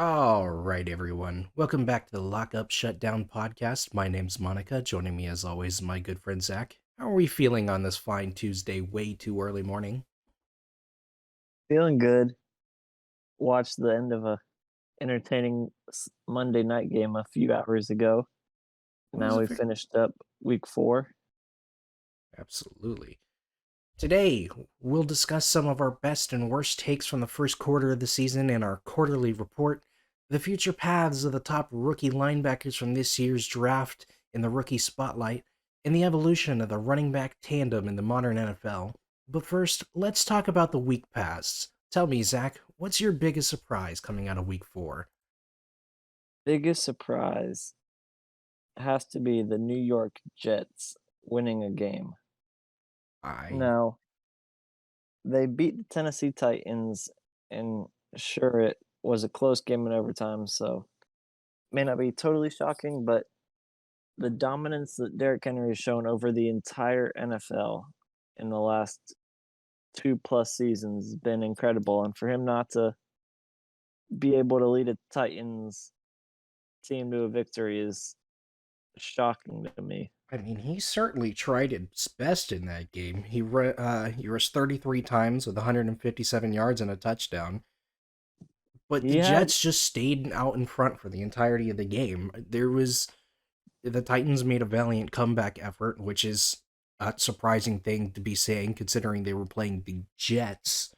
All right, everyone. Welcome back to the Lock Up Shutdown podcast. My name's Monica. Joining me, as always, is my good friend Zach. How are we feeling on this fine Tuesday, way too early morning? Feeling good. Watched the end of a entertaining Monday night game a few hours ago. It was Now a we very finished up week 4. absolutely. Today, we'll discuss some of our best and worst takes from the first quarter of the season in our quarterly report, the future paths of the top rookie linebackers from this year's draft in the rookie spotlight, and the evolution of the running back tandem in the modern NFL. But first, let's talk about the week paths. Tell me, Zach, what's your biggest surprise coming out of week 4? Biggest surprise has to be the New York Jets winning a game. I Now, they beat the Tennessee Titans, and sure, it was a close game in overtime, so may not be totally shocking, but the dominance that Derrick Henry has shown over the entire NFL in the last 2 plus seasons has been incredible, and for him not to be able to lead a Titans team to a victory is shocking to me. I mean, he certainly tried his best in that game. He rushed 33 times with 157 yards and a touchdown. But the He had Jets just stayed out in front for the entirety of the game. The Titans made a valiant comeback effort, which is a surprising thing to be saying considering they were playing the Jets.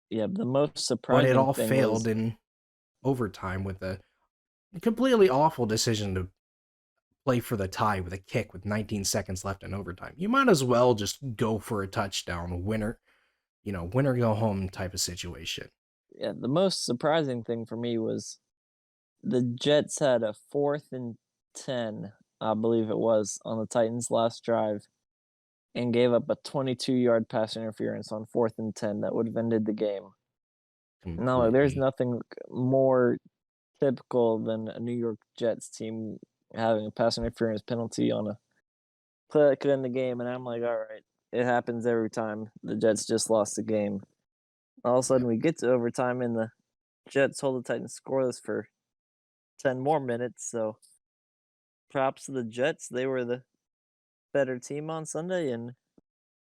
yeah, the most But it surprising all thing failed was in overtime with a completely awful decision to play for the tie with a kick with 19 seconds left in overtime. You might as well just go for a touchdown, winner go home type of situation. yeah, the most surprising thing for me was the Jets had a 4th and 10, I believe it was, on the Titans' last drive and gave up a 22-yard pass interference on 4th and 10 that would have ended the game. No, there's Completely. nothing more typical than a New York Jets team having a pass interference penalty on a play that could end the game, and I'm like, all right, it happens every time. The Jets just lost the game. All of a Yep. sudden, we get to overtime, and the Jets hold the Titans scoreless for 10 more minutes. So props to the Jets. They were the better team on Sunday and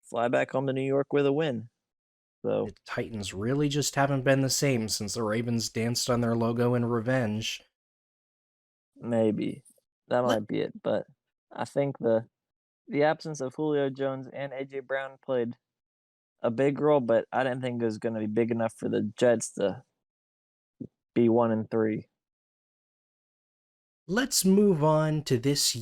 fly back home to New York with a win. So The Titans really just haven't been the same since the Ravens danced on their logo in revenge. maybe that Let might be it. But I think the absence of Julio Jones and AJ Brown played a big role, but I didn't think it was going to be big enough for the Jets to be 1-3. let's move on to this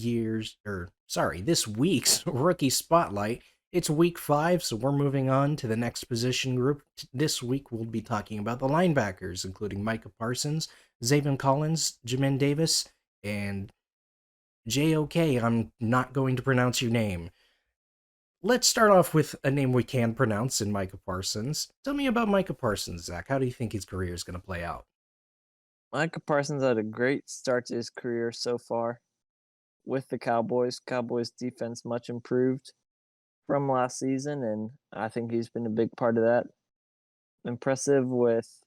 week's rookie spotlight. It's week 5, so we're moving on to the next position group. This week we'll be talking about the linebackers, including Micah Parsons, Xavier Collins, Jamin Davis, and JOK. I'm not going to pronounce your name. Let's start off with a name we can pronounce in Micah Parsons. Tell me about Micah Parsons, Zach. How do you think his career is going to play out? Micah Parsons had a great start to his career so far with the Cowboys. Cowboys defense much improved from last season, and I think he's been a big part of that. Impressive with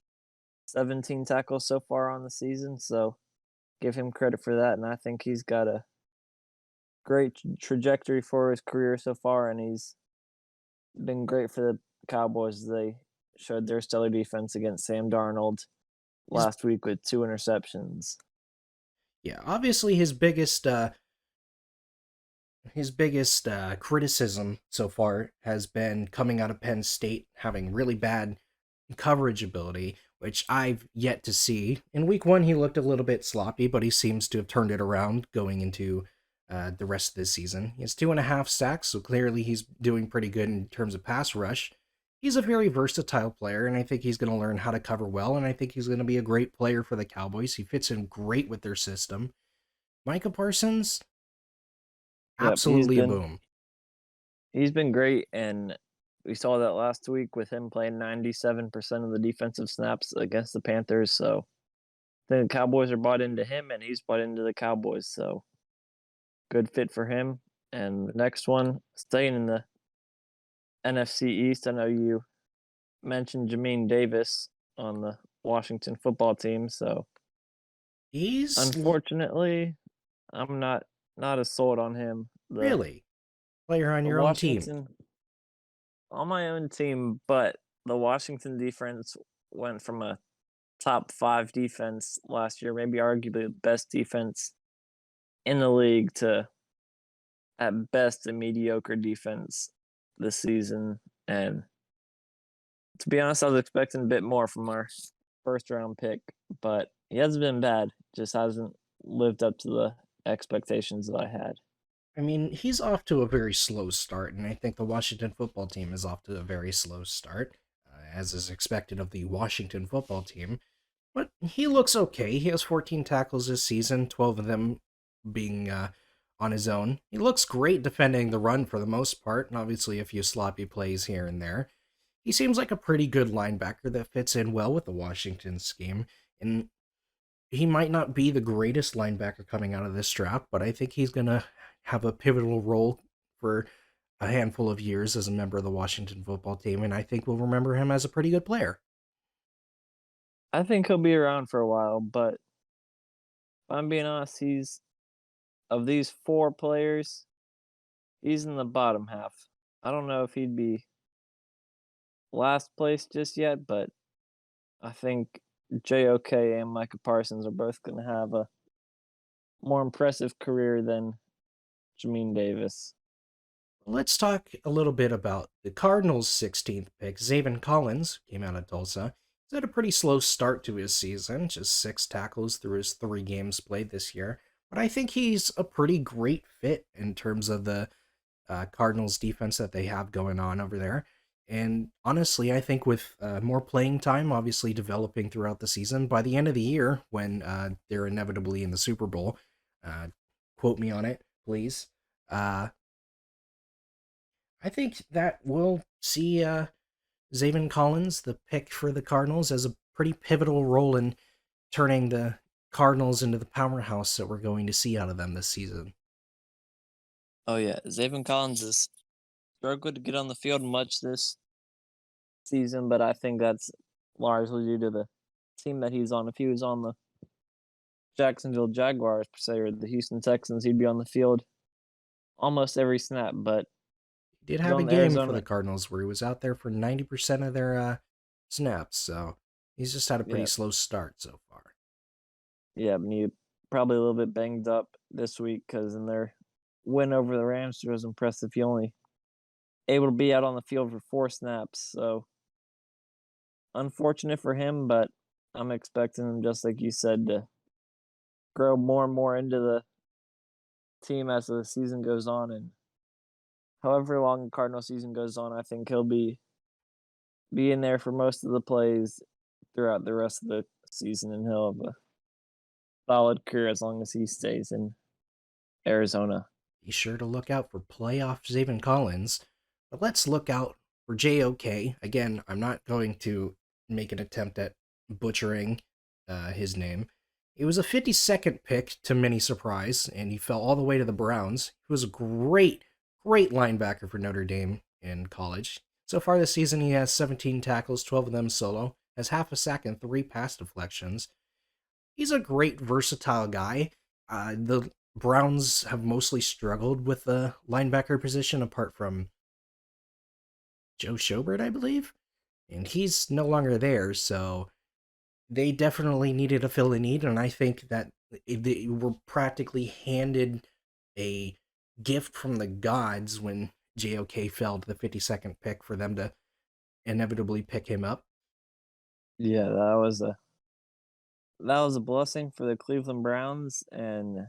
17 tackles so far on the season, so give him credit for that. And I think he's got a great trajectory for his career so far, and he's been great for the Cowboys. They showed their stellar defense against Sam Darnold His last week with 2 interceptions. Yeah, obviously his biggest criticism so far has been coming out of Penn State having really bad coverage ability, which I've yet to see. In week 1, he looked a little bit sloppy, but he seems to have turned it around going into the rest of this season. He has 2.5 sacks, so clearly he's doing pretty good in terms of pass rush. He's a very versatile player, and I think he's going to learn how to cover well, and I think he's going to be a great player for the Cowboys. He fits in great with their system. Micah Parsons, Yep, absolutely a boom. he's been great, and we saw that last week with him playing 97% of the defensive snaps against the Panthers. So I think the Cowboys are bought into him, and he's bought into the Cowboys. So good fit for him. And the next one, staying in the NFC East, I know you mentioned Jamin Davis on the Washington football team. So He's unfortunately, I'm not as sold on him. really player on The your own team. Washington on my own team, but the Washington defense went from a top 5 defense last year, maybe arguably the best defense in the league, to at best a mediocre defense this season. And to be honest, I was expecting a bit more from our first round pick, but he hasn't been bad. Just hasn't lived up to the expectations that I had. I mean, he's off to a very slow start, and I think the Washington football team is off to a very slow start, as is expected of the Washington football team. But he looks okay. He has 14 tackles this season, 12 of them being on his own. He looks great defending the run for the most part, and obviously a few sloppy plays here and there. He seems like a pretty good linebacker that fits in well with the Washington scheme, and he might not be the greatest linebacker coming out of this draft, but I think he's going to have a pivotal role for a handful of years as a member of the Washington football team, and I think we'll remember him as a pretty good player. I think he'll be around for a while, but if I'm being honest, he's of these 4 players, he's in the bottom half. I don't know if he'd be last place just yet, but I think JOK and Micah Parsons are both going to have a more impressive career than Jamin Davis. Let's talk a little bit about the Cardinals' 16th pick. Xavier Collins came out of Tulsa. He's had a pretty slow start to his season, just 6 tackles through his 3 games played this year. But I think he's a pretty great fit in terms of the Cardinals defense that they have going on over there. And honestly, I think with more playing time, obviously developing throughout the season, by the end of the year, when they're inevitably in the Super Bowl, uh, quote me on it, please. I think that we'll see Xavier Collins, the pick for the Cardinals, as a pretty pivotal role in turning the Cardinals into the powerhouse that we're going to see out of them this season. Oh yeah, Zayvon Collins has struggled to get on the field much this season, but I think that's largely due to the team that he's on. If he was on the Jacksonville Jaguars per se or the Houston Texans, he'd be on the field almost every snap. But He did he's have a on the game for the Arizona. Cardinals where he was out there for 90% of their snaps, so he's just had a pretty Yeah, slow start so far. yeah, and he probably a little bit banged up this week because in their win over the Rams, it was impressive. He only able to be out on the field for 4 snaps, so unfortunate for him. But I'm expecting him, just like you said, to grow more and more into the team as the season goes on, and however long the Cardinal season goes on, I think he'll be in there for most of the plays throughout the rest of the season, and he'll have a solid career as long as he stays in Arizona. Be sure to look out for playoff Xavier Collins, but let's look out for JOK. Again, I'm not going to make an attempt at butchering his name. He was a 52nd pick to many surprise, and he fell all the way to the Browns. He was a great linebacker for Notre Dame in college. So far this season, he has 17 tackles, 12 of them solo, has half a sack and 3 pass deflections. He's a great, versatile guy. The Browns have mostly struggled with the linebacker position, apart from Joe Schobert, I believe, and he's no longer there. So they definitely needed to fill a need, and I think that they were practically handed a gift from the gods when JOK fell to the 52nd pick for them to inevitably pick him up. Yeah, that was a blessing for the Cleveland Browns, and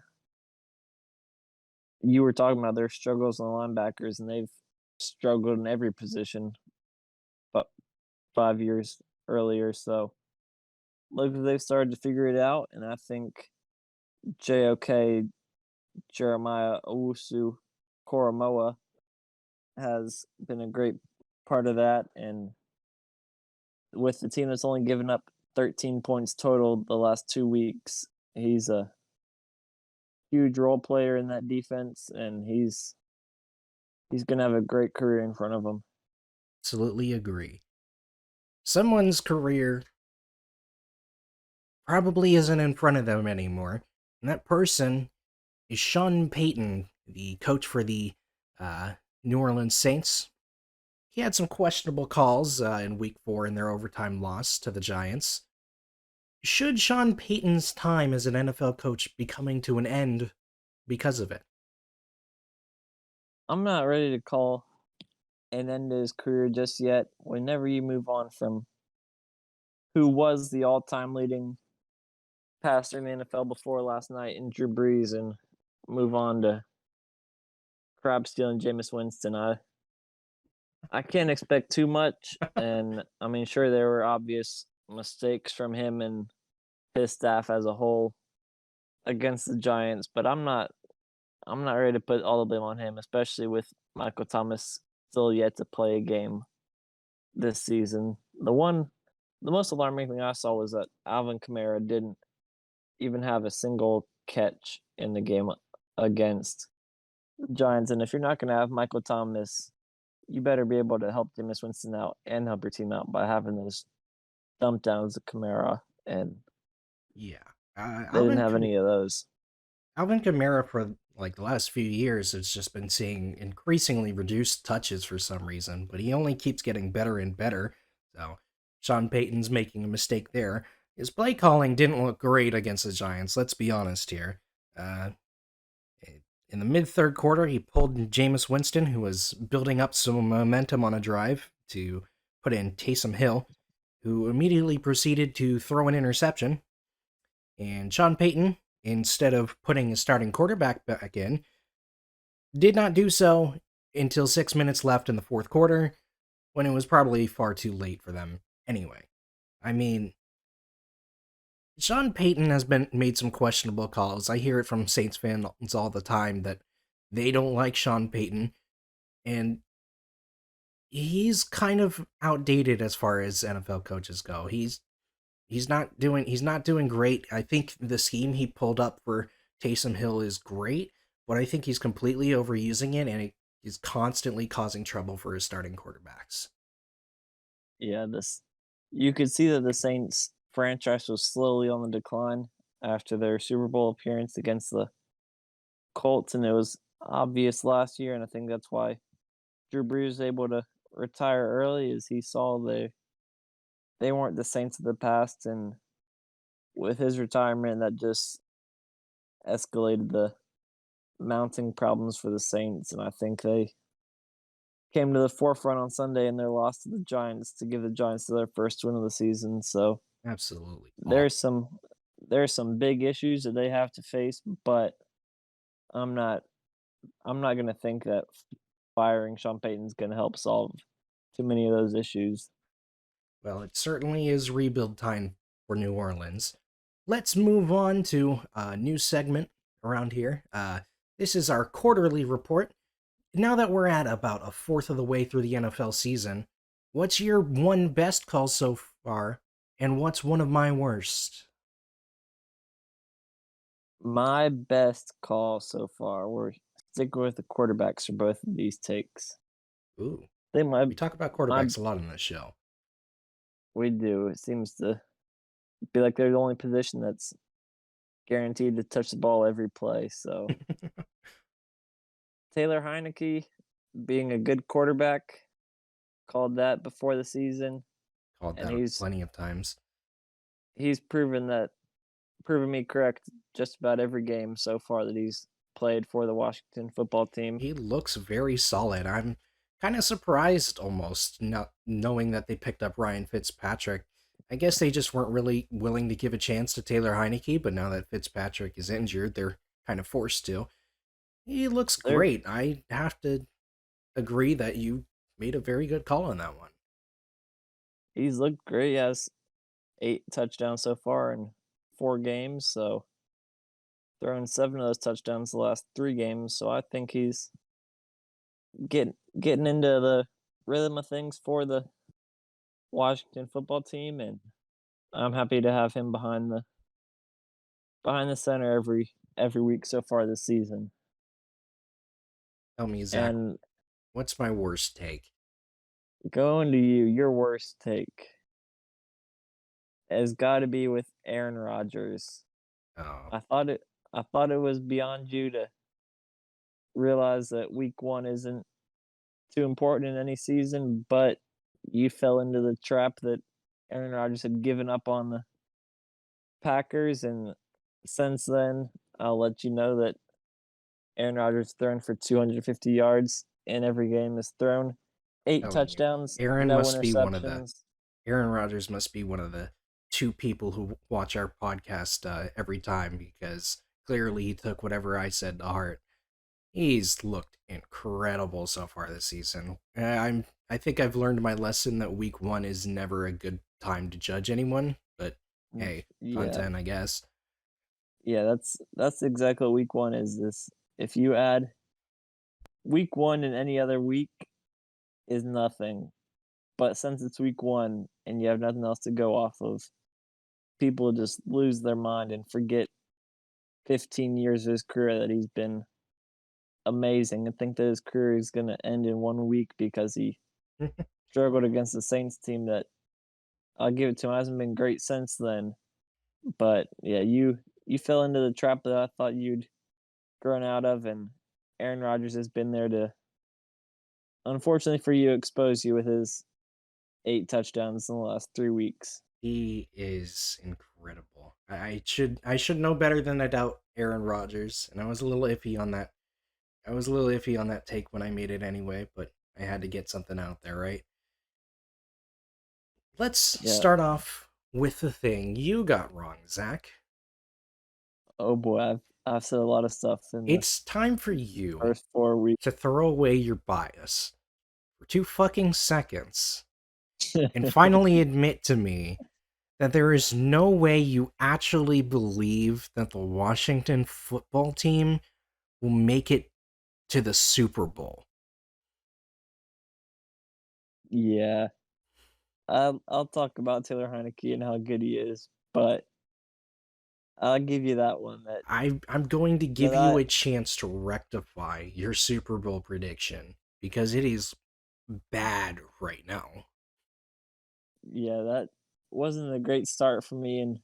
you were talking about their struggles on linebackers, and they've struggled in every position, but 5 years earlier. So look, they've started to figure it out, and I think JOK Jeremiah Owusu-Koramoah has been a great part of that. And with the team that's only given up 13 points total the last 2 weeks, he's a huge role player in that defense, and he's gonna have a great career in front of him. Absolutely agree. Someone's career probably isn't in front of them anymore. And that person is Sean Payton, the coach for the uh, New Orleans Saints. He had some questionable calls in week 4 in their overtime loss to the Giants. Should Sean Payton's time as an NFL coach be coming to an end because of it? I'm not ready to call an end to his career just yet. Whenever you move on from who was the all-time leading passer in the NFL before last night in Drew Brees and move on to crab stealing Jameis Winston, I can't expect too much. And I mean, sure, there were obvious mistakes from him and his staff as a whole against the Giants, but I'm not ready to put all the blame on him, especially with Michael Thomas still yet to play a game this season. The most alarming thing I saw was that Alvin Kamara didn't even have a single catch in the game against the Giants. And if you're not going to have Michael Thomas, you better be able to help Jameis Winston out and help your team out by having those dump downs to Kamara. And Yeah. they didn't have any of those. Alvin Kamara for like the last few years has just been seeing increasingly reduced touches for some reason, but he only keeps getting better and better. So Sean Payton's making a mistake there. His play calling didn't look great against the Giants, let's be honest here. Uh, in the mid third quarter, he pulled Jameis Winston, who was building up some momentum on a drive, to put in Taysom Hill, who immediately proceeded to throw an interception. And Sean Payton, instead of putting his starting quarterback back in, did not do so until 6 minutes left in the fourth quarter, when it was probably far too late for them anyway. I mean, Sean Payton has been made some questionable calls. I hear it from Saints fans all the time that they don't like Sean Payton, and he's kind of outdated as far as NFL coaches go. He's not doing great. I think the scheme he pulled up for Taysom Hill is great, but I think he's completely overusing it, and it is constantly causing trouble for his starting quarterbacks. Yeah, this you could see that the Saints franchise was slowly on the decline after their Super Bowl appearance against the Colts, and it was obvious last year. And I think that's why Drew Brees was able to retire early, is he saw they weren't the Saints of the past, and with his retirement, that just escalated the mounting problems for the Saints. And I think they came to the forefront on Sunday in their loss to the Giants to give the Giants their first win of the season. So Absolutely there's awful. some there's some big issues that they have to face, but I'm not I'm not gonna think that firing Sean Payton's gonna help solve too many of those issues. Well, it certainly is rebuild time for New Orleans. Let's move on to a new segment around here. This is our quarterly report. Now that we're at about a fourth of the way through the NFL season, what's your one best call so far, and what's one of my worst? My best call so far, we're sticking with the quarterbacks for both of these takes. Ooh, I think we talk about my quarterbacks a lot on this show. we do. It seems to be like they're the only position that's guaranteed to touch the ball every play. So Taylor Heineke being a good quarterback, called that before the season, Called and that plenty of times. he's proven me correct just about every game so far that he's played for the Washington football team. He looks very solid. I'm kind of surprised almost not knowing that they picked up Ryan Fitzpatrick. I guess they just weren't really willing to give a chance to Taylor Heineke, but now that Fitzpatrick is injured, they're kind of forced to. He looks They're great. I have to agree that you made a very good call on that one. he's looked great. He has 8 touchdowns so far in 4 games, so thrown 7 of those touchdowns the last 3 games. So I think he's getting into the rhythm of things for the Washington football team, and I'm happy to have him behind the center every week so far this season. Tell me, Zach, And what's my worst take? going to you, your worst take. has got to be with Aaron Rodgers. Oh, I thought it. I thought it was beyond you to realize that Week 1 isn't too important in any season, but you fell into the trap that Aaron Rodgers had given up on the Packers, and since then, I'll let you know that Aaron Rodgers thrown for 250 yards in every game is thrown, 8 telling you, touchdowns, Aaron no must be one of the interceptions. Aaron Rodgers must be one of the two people who watch our podcast every time because clearly he took whatever I said to heart. He's looked incredible so far this season. I think I've learned my lesson that week 1 is never a good time to judge anyone, but hey, Yeah, content, I guess. yeah, that's exactly what Week 1 is. This if you add Week 1 and any other week is nothing, but since it's Week 1 and you have nothing else to go off of, people just lose their mind and forget 15 years of his career that he's been amazing and think that his career is going to end in 1 week because he struggled against the Saints team that I'll give it to him hasn't been great since then. But yeah, you fell into the trap that I thought you'd grown out of, and Aaron Rodgers has been there to, unfortunately for you, expose you with his 8 touchdowns in the last 3 weeks. He is incredible. I should know better than I doubt Aaron Rodgers, and I was a little iffy on that. I was a little iffy on that take when I made it anyway, but I had to get something out there, right? Let's Yeah. start off with the thing you got wrong, Zach. Oh boy, I've said a lot of stuff in the It's time for you first 4 weeks. to throw away your bias for 2 fucking seconds and finally admit to me that there is no way you actually believe that the Washington football team will make it to the Super Bowl. Yeah. I'll talk about Taylor Heineke and how good he is, but I'll give you that one I'm going to give you that a chance to rectify your Super Bowl prediction because it is bad right now. yeah, that wasn't a great start for me in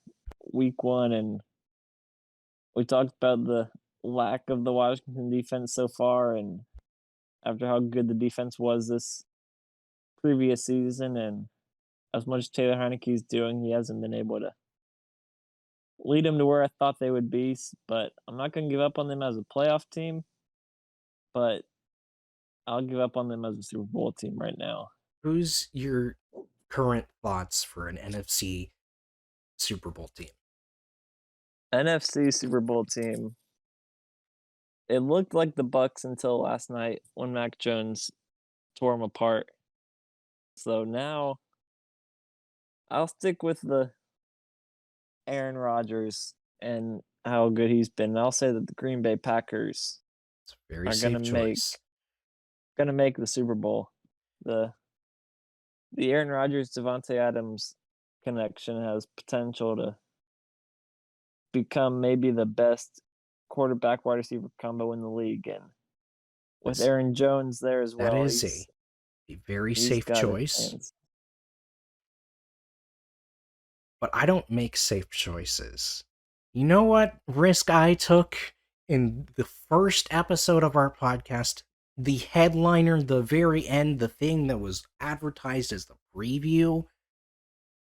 week 1, and we talked about the lack of the Washington defense so far and after how good the defense was this previous season, and as much as Taylor Heineke's doing, he hasn't been able to lead them to where I thought they would be, but I'm not gonna give up on them as a playoff team, but I'll give up on them as a Super Bowl team right now. Who's your current thoughts for an NFC Super Bowl team? NFC Super Bowl team. It looked like the Bucks until last night when Mac Jones tore them apart. So now I'll stick with the Aaron Rodgers and how good he's been. I'll say that the Green Bay Packers It's a very are safe choice. gonna make the Super Bowl. The the Aaron Rodgers Devontae Adams connection has potential to become maybe the best quarterback wide receiver combo in the league, and with This Aaron Jones there as that well, is a very he's safe got a choice, chance. but I don't make safe choices. You know what risk I took in the first episode of our podcast? The headliner, the very end, the thing that was advertised as the preview.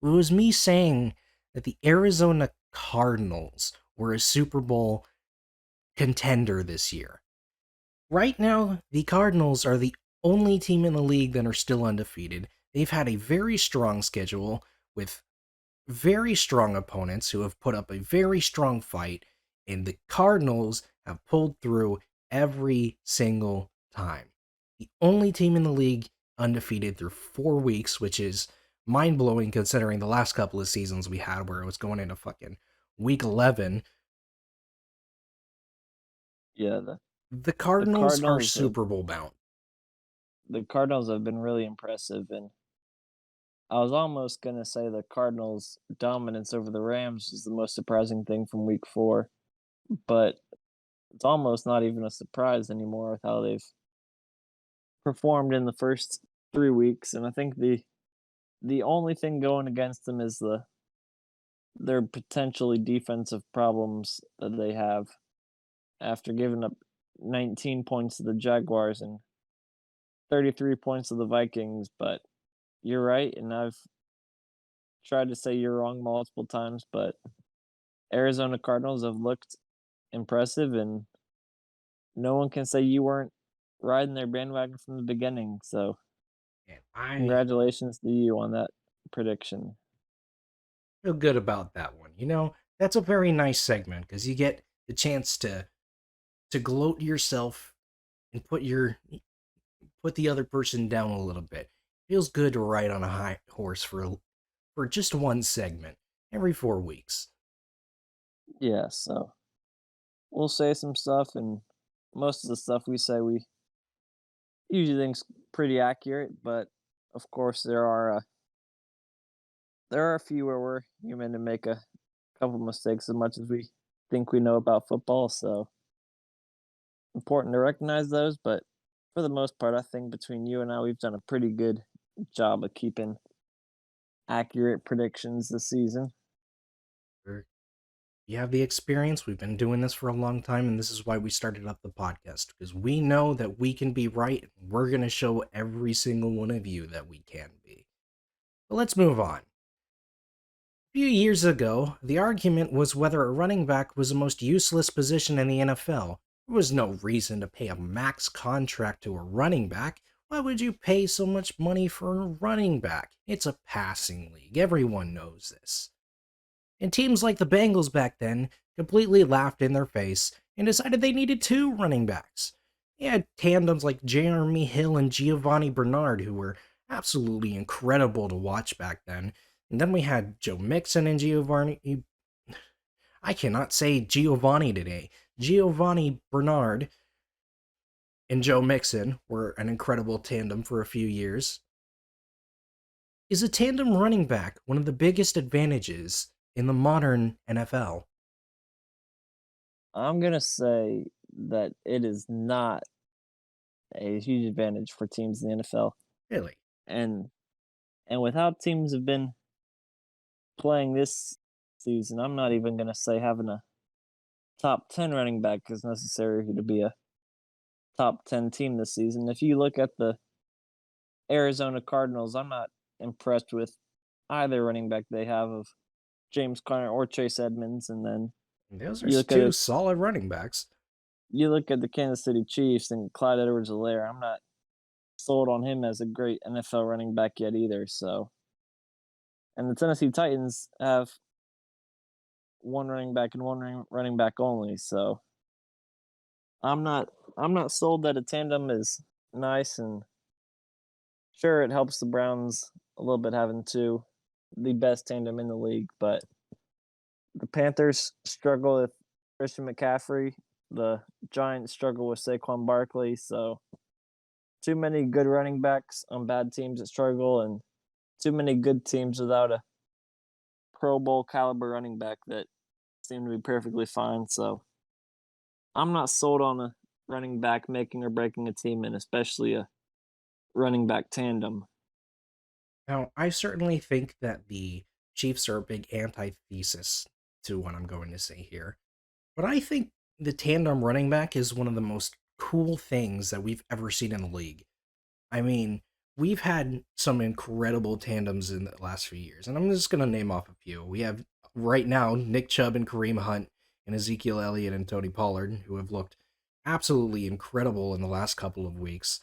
It was me saying that the Arizona Cardinals were a Super Bowl contender this year. Right now, the Cardinals are the only team in the league that are still undefeated. They've had a very strong schedule with very strong opponents who have put up a very strong fight, and the Cardinals have pulled through every single time. The only team in the league undefeated through 4 weeks, which is mind blowing considering the last couple of seasons we had where it was going into fucking week 11. Yeah, The the Cardinals are Cardinals have Super Bowl bound. the Cardinals have been really impressive, and I was almost gonna say the Cardinals' dominance over the Rams is the most surprising thing from Week 4, but it's almost not even a surprise anymore with how they've performed in the first 3 weeks. And I think the only thing going against them is the their potentially defensive problems that they have after giving up 19 points to the Jaguars and 33 points to the Vikings. But you're right, and I've tried to say you're wrong multiple times, but Arizona Cardinals have looked impressive, and no one can say you weren't riding their bandwagon from the beginning. So, And I congratulations to you on that prediction. feel good about that one. That's a very nice segment because you get the chance to gloat yourself and put the other person down a little bit. Feels good to ride on a high horse for just one segment every 4 weeks. Yeah, so we'll say some stuff, and most of the stuff we say we usually think's pretty accurate, but of course there are a few where we're human and make a couple mistakes as much as we think we know about football. So important to recognize those, but for the most part, I think between you and I, we've done a pretty good job of keeping accurate predictions this season. Or you have the experience. We've been doing this for a long time, and this is why we started up the podcast because we know that we can be right. And we're going to show every single one of you that we can be. But let's move on. A few years ago, the argument was whether a running back was the most useless position in the NFL. There was no reason to pay a max contract to a running back. Why would you pay so much money for a running back? It's a passing league. Everyone knows this. And teams like the Bengals back then completely laughed in their face and decided they needed two running backs. They had tandems like Jeremy Hill and Giovanni Bernard, who were absolutely incredible to watch back then. And then we had Joe Mixon and Giovanni. I cannot say Giovanni today. Giovanni Bernard and Joe Mixon were an incredible tandem for a few years. Is a tandem running back one of the biggest advantages in the modern NFL? I'm gonna say that it is not a huge advantage for teams in the NFL, Really? and with how teams have been playing this season, I'm not even gonna say having a top 10 running back is necessary to be a top 10 team this season. If you look at the Arizona Cardinals, I'm not impressed with either running back they have of James Conner or Chase Edmonds. And then Those are you look at two it, solid running backs. you look at the Kansas City Chiefs and Clyde Edwards-Helaire. I'm not sold on him as a great NFL running back yet either. So, and the Tennessee Titans have one running back and one running back only. So, I'm not sold that a tandem is nice, and sure it helps the Browns a little bit having two, the best tandem in the league, but the Panthers struggle with Christian McCaffrey. The Giants struggle with Saquon Barkley. So too many good running backs on bad teams that struggle, and too many good teams without a Pro Bowl caliber running back that seem to be perfectly fine. So I'm not sold on a running back making or breaking a team, and especially a running back tandem. Now, I certainly think that the Chiefs are a big antithesis to what I'm going to say here. But I think the tandem running back is one of the most cool things that we've ever seen in the league. I mean, we've had some incredible tandems in the last few years, and I'm just going to name off a few. We have right now Nick Chubb and Kareem Hunt, and Ezekiel Elliott and Tony Pollard, who have looked absolutely incredible in the last couple of weeks.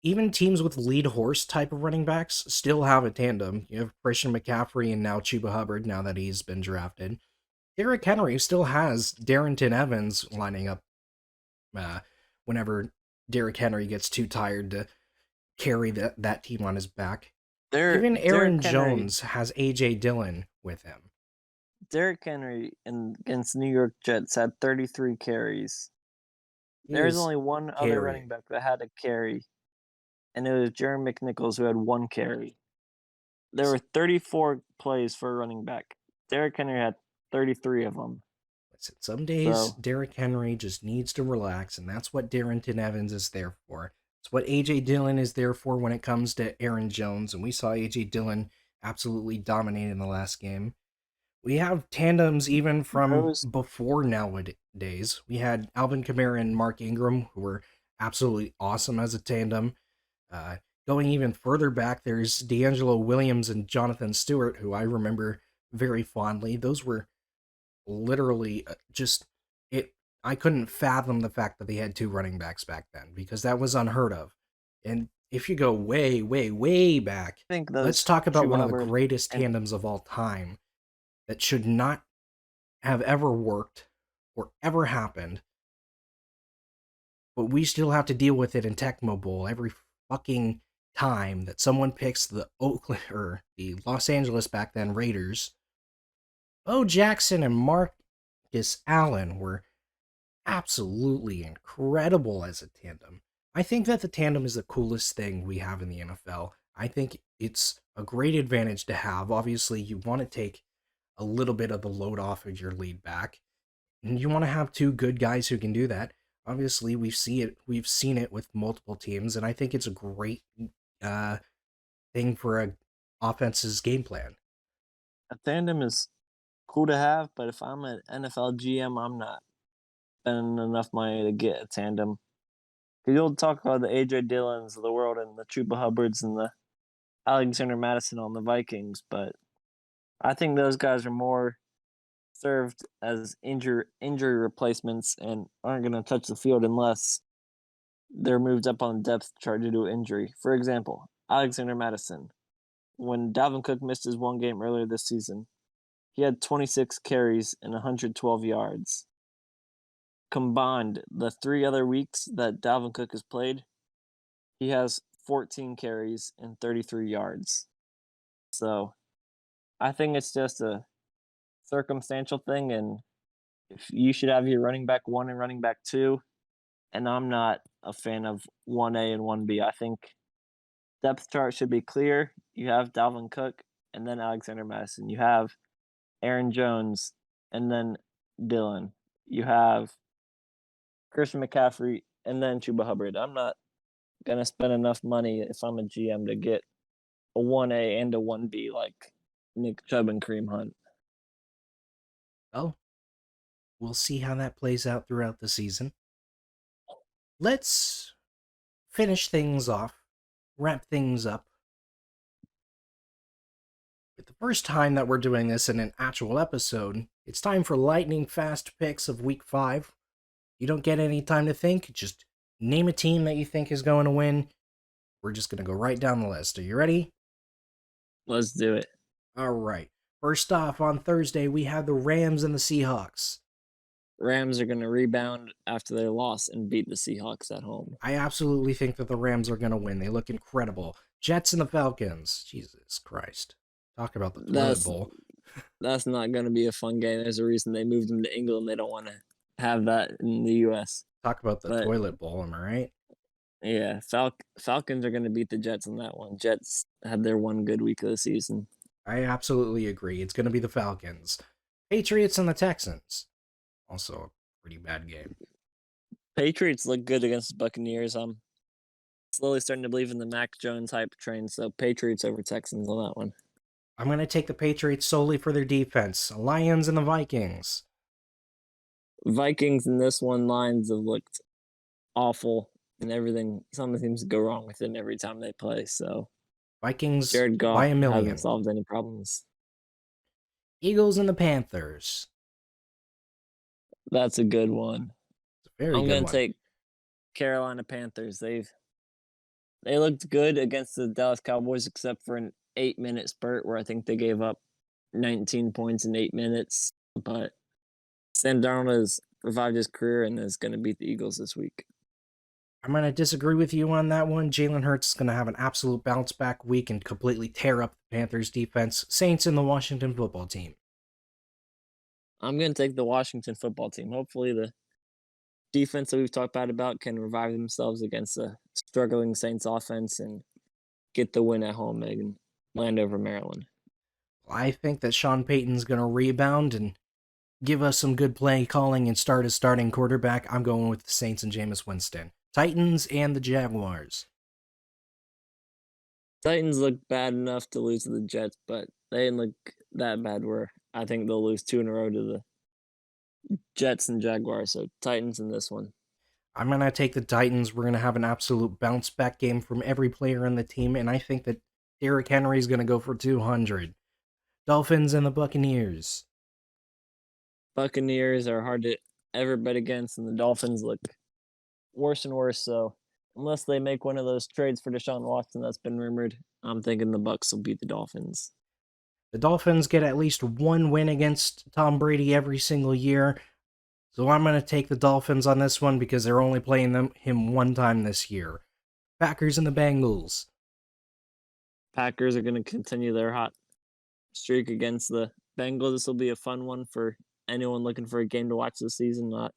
Even teams with lead horse type of running backs still have a tandem. You have Christian McCaffrey and now Chuba Hubbard, now that he's been drafted. Derrick Henry still has Darrington Evans lining up uh, whenever Derrick Henry gets too tired to carry that team on his back. Even Aaron Derrick Henry, Jones has A.J. Dillon with him. Derrick Henry against New York Jets had 33 carries. He There is was only one other running carrying. back that had a carry, and it was Jeremy McNichols who had one carry. There were 34 plays for a running back. Derrick Henry had 33 of them. Listen, some days So Derrick Henry just needs to relax, and that's what Darrington Evans is there for. It's what A.J. Dillon is there for when it comes to Aaron Jones, and we saw A.J. Dillon absolutely dominate in the last game. We have tandems even from Those before nowadays. We had Alvin Kamara and Mark Ingram, who were absolutely awesome as a tandem. Uh, Going even further back, there's D'Angelo Williams and Jonathan Stewart, who I remember very fondly. Those were literally just it. I couldn't fathom the fact that they had two running backs back then because that was unheard of. And if you go way, way, way back, I think let's those talk about Chuba one of the Hubbard greatest and tandems of all time that should not have ever worked or ever happened, but we still have to deal with it in Tecmo Bowl every fucking time that someone picks the Oakland or the Los Angeles back then Raiders. Bo Jackson and Marcus Allen were absolutely incredible as a tandem. I think that the tandem is the coolest thing we have in the NFL. I think it's a great advantage to have. Obviously, you want to take a little bit of the load off of your lead back. And you want to have two good guys who can do that. Obviously, we've seen it with multiple teams, and I think it's a great uh, thing for a offense's game plan. a tandem is cool to have, but if I'm an NFL GM, I'm not spending enough money to get a tandem. Because you'll talk about the AJ Dillons of the world and the Chuba Hubbards and the Alexander Madison on the Vikings, but I think those guys are more served as injury replacements and aren't going to touch the field unless they're moved up on the depth chart due to injury. For example, Alexander Madison. When Dalvin Cook missed his one game earlier this season, he had 26 carries and 112 yards. Combined, the 3 other weeks that Dalvin Cook has played, he has 14 carries and 33 yards. So I think it's just a circumstantial thing, and if you should have your running back one and running back two, and I'm not a fan of 1A and 1B. I think depth chart should be clear. You have Dalvin Cook and then Alexander Madison. You have Aaron Jones and then Dylan. You have Christian McCaffrey and then Chuba Hubbard. I'm not gonna spend enough money if I'm a GM to get a 1A and a 1B like Nick Chubb and Kareem Hunt. Well, we'll see how that plays out throughout the season. Let's finish things off, wrap things up. It's the first time that we're doing this in an actual episode. It's time for lightning fast picks of week 5. You don't get any time to think, just name a team that you think is going to win. We're just going to go right down the list. Are you ready? Let's do it. All right. First off, on Thursday, we have the Rams and the Seahawks. Rams are going to rebound after their loss and beat the Seahawks at home. I absolutely think that the Rams are going to win. They look incredible. Jets and the Falcons. Jesus Christ. Talk about the toilet bowl. That's not going to be a fun game. There's a reason they moved them to England. They don't want to have that in the U.S. Talk about the But toilet bowl, am I right? yeah, Falcons are going to beat the Jets on that one. Jets had their one good week of the season. I absolutely agree. It's going to be the Falcons. Patriots and the Texans. Also a pretty bad game. Patriots look good against the Buccaneers. I'm slowly starting to believe in the Mac Jones hype train, so Patriots over Texans on that one. I'm going to take the Patriots solely for their defense. Lions and the Vikings. Vikings in this one, Lions have looked awful and everything. Something seems to go wrong with them every time they play, so Vikings Jared by Goff a million. hasn't solved any problems. Eagles and the Panthers. That's a good one. It's a very I'm good going one. to take Carolina Panthers. They looked good against the Dallas Cowboys, except for an 8-minute spurt where I think they gave up 19 points in 8 minutes. But Sam Darnold has revived his career and is going to beat the Eagles this week. I'm going to disagree with you on that one. Jalen Hurts is going to have an absolute bounce back week and completely tear up the Panthers defense. Saints and the Washington football team. I'm going to take the Washington football team. Hopefully the defense that we've talked about can revive themselves against a struggling Saints offense and get the win at home and land over Maryland. I think that Sean Payton's going to rebound and give us some good play calling and start as starting quarterback. I'm going with the Saints and Jameis Winston. Titans and the Jaguars. Titans look bad enough to lose to the Jets, but they didn't look that bad where I think they'll lose 2 in a row to the Jets and Jaguars. So Titans in this one. I'm going to take the Titans. We're going to have an absolute bounce back game from every player on the team, and I think that Derrick Henry is going to go for 200. Dolphins and the Buccaneers. Buccaneers are hard to ever bet against, and the Dolphins look worse and worse. So unless they make one of those trades for Deshaun Watson that's been rumored, I'm thinking the Bucks will beat the Dolphins. The Dolphins get at least one win against Tom Brady every single year, so I'm going to take the Dolphins on this one because they're only playing him one time this year. Packers and the Bengals. Packers are going to continue their hot streak against the Bengals. This will be a fun one for anyone looking for a game to watch this season. Not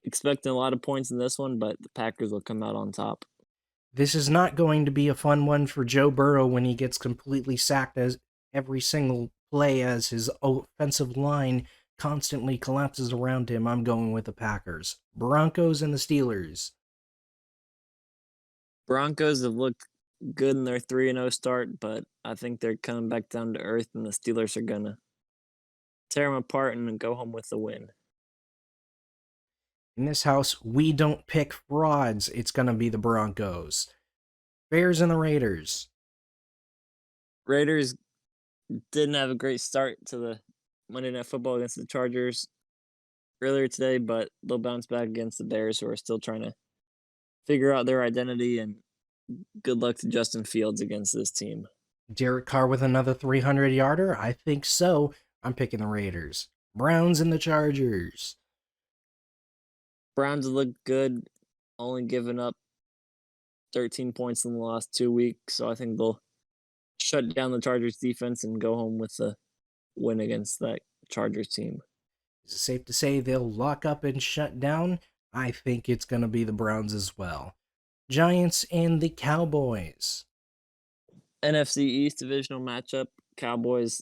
expecting a lot of points in this one, but the Packers will come out on top. This is not going to be a fun one for Joe Burrow when he gets completely sacked as every single play as his offensive line constantly collapses around him. I'm going with the Packers. Broncos and the Steelers. Broncos have looked good in their 3-0 start, but I think they're coming back down to earth, and the Steelers are going to tear them apart and go home with the win. In this house, we don't pick frauds. It's going to be the Broncos. Bears and the Raiders. Raiders didn't have a great start to the Monday Night Football against the Chargers earlier today, but they'll bounce back against the Bears, who are still trying to figure out their identity, and good luck to Justin Fields against this team. Derek Carr with another 300-yarder? I think so. I'm picking the Raiders. Browns and the Chargers. Browns look good, only giving up 13 points in the last 2 weeks, so I think they'll shut down the Chargers defense and go home with a win against that Chargers team. Is it safe to say they'll lock up and shut down? I think it's going to be the Browns as well. Giants and the Cowboys. NFC East divisional matchup. Cowboys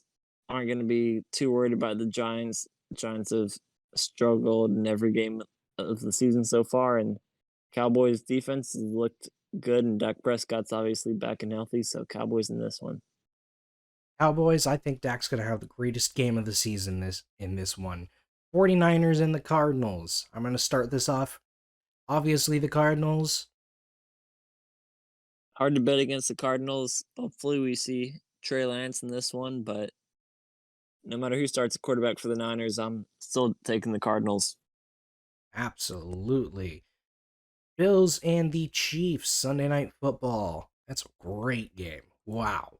aren't going to be too worried about the Giants. Giants have struggled in every game of the season so far, and Cowboys defense has looked good, and Dak Prescott's obviously back and healthy, so Cowboys in this one. Cowboys, I think Dak's going to have the greatest game of the season in this one. 49ers and the Cardinals. I'm going to start this off. Obviously, the Cardinals. Hard to bet against the Cardinals. Hopefully we see Trey Lance in this one, but no matter who starts at quarterback for the Niners, I'm still taking the Cardinals. Absolutely. Bills and the Chiefs, Sunday Night Football. That's a great game. Wow.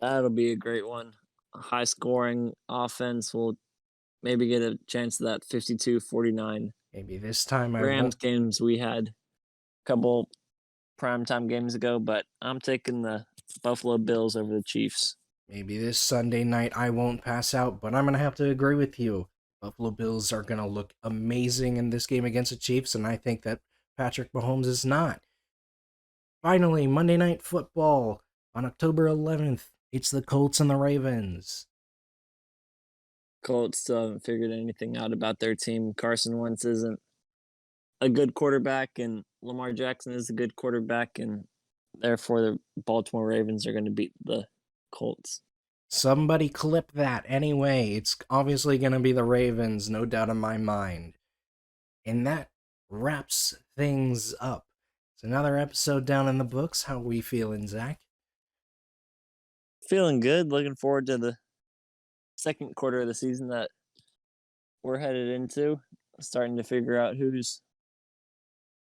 That'll be a great one. A high scoring offense will maybe get a chance of that 52-49 Maybe this time I Rams won't. games we had a couple primetime games ago, but I'm taking the Buffalo Bills over the Chiefs. Maybe this Sunday night I won't pass out, but I'm going to have to agree with you. Buffalo Bills are going to look amazing in this game against the Chiefs, and I think that Patrick Mahomes is not. Finally, Monday Night Football on October 11th. It's the Colts and the Ravens. Colts still haven't figured anything out about their team. Carson Wentz isn't a good quarterback, and Lamar Jackson is a good quarterback, and therefore the Baltimore Ravens are going to beat the Colts. Somebody clip that anyway. It's obviously going to be the Ravens, no doubt in my mind. And that wraps things up. It's another episode down in the books. How are we feeling, Zach? Feeling good. Looking forward to the second quarter of the season that we're headed into. Starting to figure out who's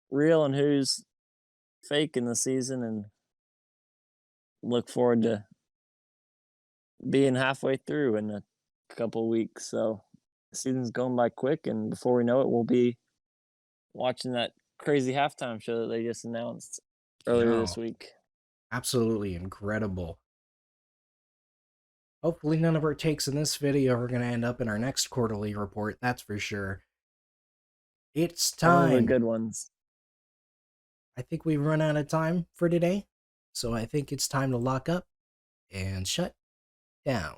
real and who's fake in the season, and look forward to being halfway through in a couple weeks. So the season's going by quick, and before we know it, we'll be watching that crazy halftime show that they just announced earlier this week. Absolutely incredible. Hopefully none of our takes in this video are going to end up in our next quarterly report, that's for sure. It's time. Only the good ones. I think we've run out of time for today, so I think it's time to lock up and shut down.